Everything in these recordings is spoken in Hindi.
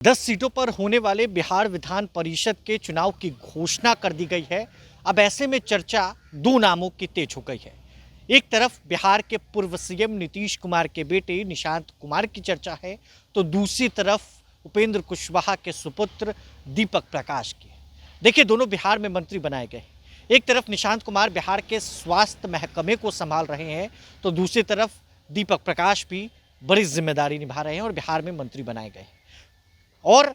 10 सीटों पर होने वाले बिहार विधान परिषद के चुनाव की घोषणा कर दी गई है। अब ऐसे में चर्चा दो नामों की तेज हो गई है। एक तरफ बिहार के पूर्व सीएम नीतीश कुमार के बेटे निशांत कुमार की चर्चा है, तो दूसरी तरफ उपेंद्र कुशवाहा के सुपुत्र दीपक प्रकाश की। देखिए, दोनों बिहार में मंत्री बनाए गए। एक तरफ निशांत कुमार बिहार के स्वास्थ्य महकमे को संभाल रहे हैं, तो दूसरी तरफ दीपक प्रकाश भी बड़ी जिम्मेदारी निभा रहे हैं और बिहार में मंत्री बनाए गए। और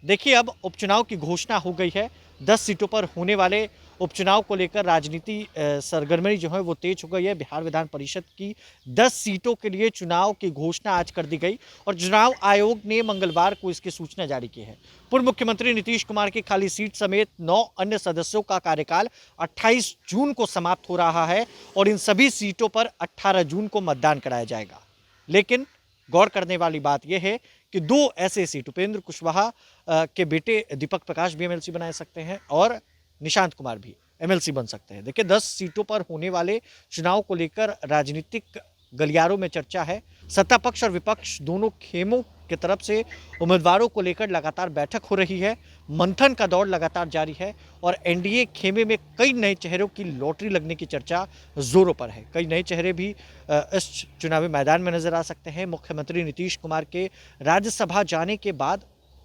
देखिए, अब उपचुनाव की घोषणा हो गई है। 10 सीटों पर होने वाले उपचुनाव को लेकर राजनीति सरगर्मी जो है वो तेज हो गई है। बिहार विधान परिषद की 10 सीटों के लिए चुनाव की घोषणा आज कर दी गई और चुनाव आयोग ने मंगलवार को इसकी सूचना जारी की है। पूर्व मुख्यमंत्री नीतीश कुमार की खाली सीट समेत 9 अन्य सदस्यों का कार्यकाल 28 जून को समाप्त हो रहा है और इन सभी सीटों पर 18 जून को मतदान कराया जाएगा। लेकिन गौर करने वाली बात यह है कि दो ऐसे सीट उपेंद्र कुशवाहा के बेटे दीपक प्रकाश भी एमएलसी बना सकते हैं और निशांत कुमार भी एमएलसी बन सकते हैं। देखिए, 10 सीटों पर होने वाले चुनाव को लेकर राजनीतिक गलियारों में चर्चा है। सत्ता पक्ष और विपक्ष दोनों खेमों की तरफ से उम्मीदवारों को लेकर लगातार बैठक हो रही है। मंथन का दौर लगातार जारी है और एनडीए खेमे में कई नए चेहरों की लॉटरी लगने की चर्चा जोरों पर है। कई नए चेहरे भी इस चुनावी मैदान में नजर आ सकते हैं। मुख्यमंत्री नीतीश कुमार के राज्यसभा जाने के बाद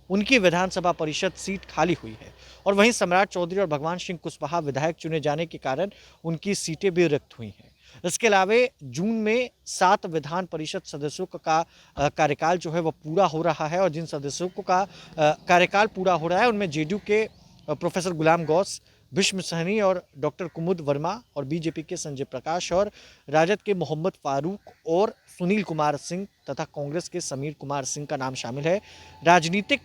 उनकी विधानसभा परिषद सीट खाली हुई है और वहीं सम्राट चौधरी और भगवान सिंह कुशवाहा विधायक चुने जाने के कारण उनकी सीटें भी रिक्त हुई हैं। इसके अलावा जून में 7 विधान परिषद सदस्यों का कार्यकाल जो है वह पूरा हो रहा है और जिन सदस्यों का कार्यकाल पूरा हो रहा है उनमें जेडीयू के प्रोफेसर गुलाम गौस, भीष्म सहनी और डॉक्टर कुमुद वर्मा और बीजेपी के संजय प्रकाश और राजद के मोहम्मद फारूक और सुनील कुमार सिंह तथा कांग्रेस के समीर कुमार सिंह का नाम शामिल है। राजनीतिक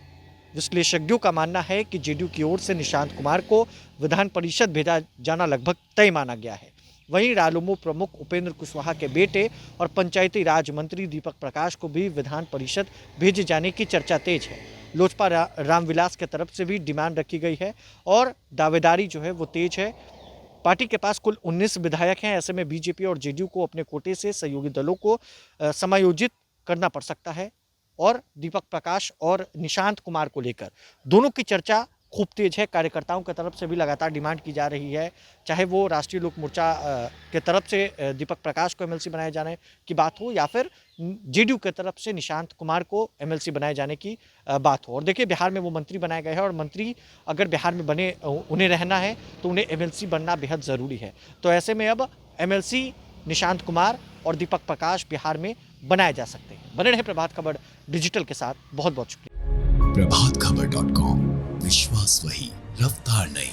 विश्लेषज्ञों का मानना है कि जेडीयू की ओर से निशांत कुमार को विधान परिषद भेजा जाना लगभग तय माना गया है। वहीं रालोमो प्रमुख उपेंद्र कुशवाहा के बेटे और पंचायती राज मंत्री दीपक प्रकाश को भी विधान परिषद भेजे जाने की चर्चा तेज है। लोजपा रामविलास के तरफ से भी डिमांड रखी गई है और दावेदारी जो है वो तेज है। पार्टी के पास कुल 19 विधायक हैं। ऐसे में बीजेपी और जेडीयू को अपने कोटे से सहयोगी दलों को समायोजित करना पड़ सकता है और दीपक प्रकाश और निशांत कुमार को लेकर दोनों की चर्चा खूब तेज है। कार्यकर्ताओं की तरफ से भी लगातार डिमांड की जा रही है, चाहे वो राष्ट्रीय लोक मोर्चा के तरफ से दीपक प्रकाश को एमएलसी बनाए जाने की बात हो या फिर जेडीयू की तरफ से निशांत कुमार को एमएलसी बनाए जाने की बात हो। और देखिए, बिहार में वो मंत्री बनाए गए हैं और मंत्री अगर बिहार में बने उन्हें रहना है तो उन्हें एमएलसी बनना बेहद ज़रूरी है। तो ऐसे में अब एमएलसी निशांत कुमार और दीपक प्रकाश बिहार में बनाए जा सकते हैं। बने रहे प्रभात खबर डिजिटल के साथ। बहुत बहुत शुक्रिया। प्रभातखबर.com, विश्वास वही, रफ्तार नहीं।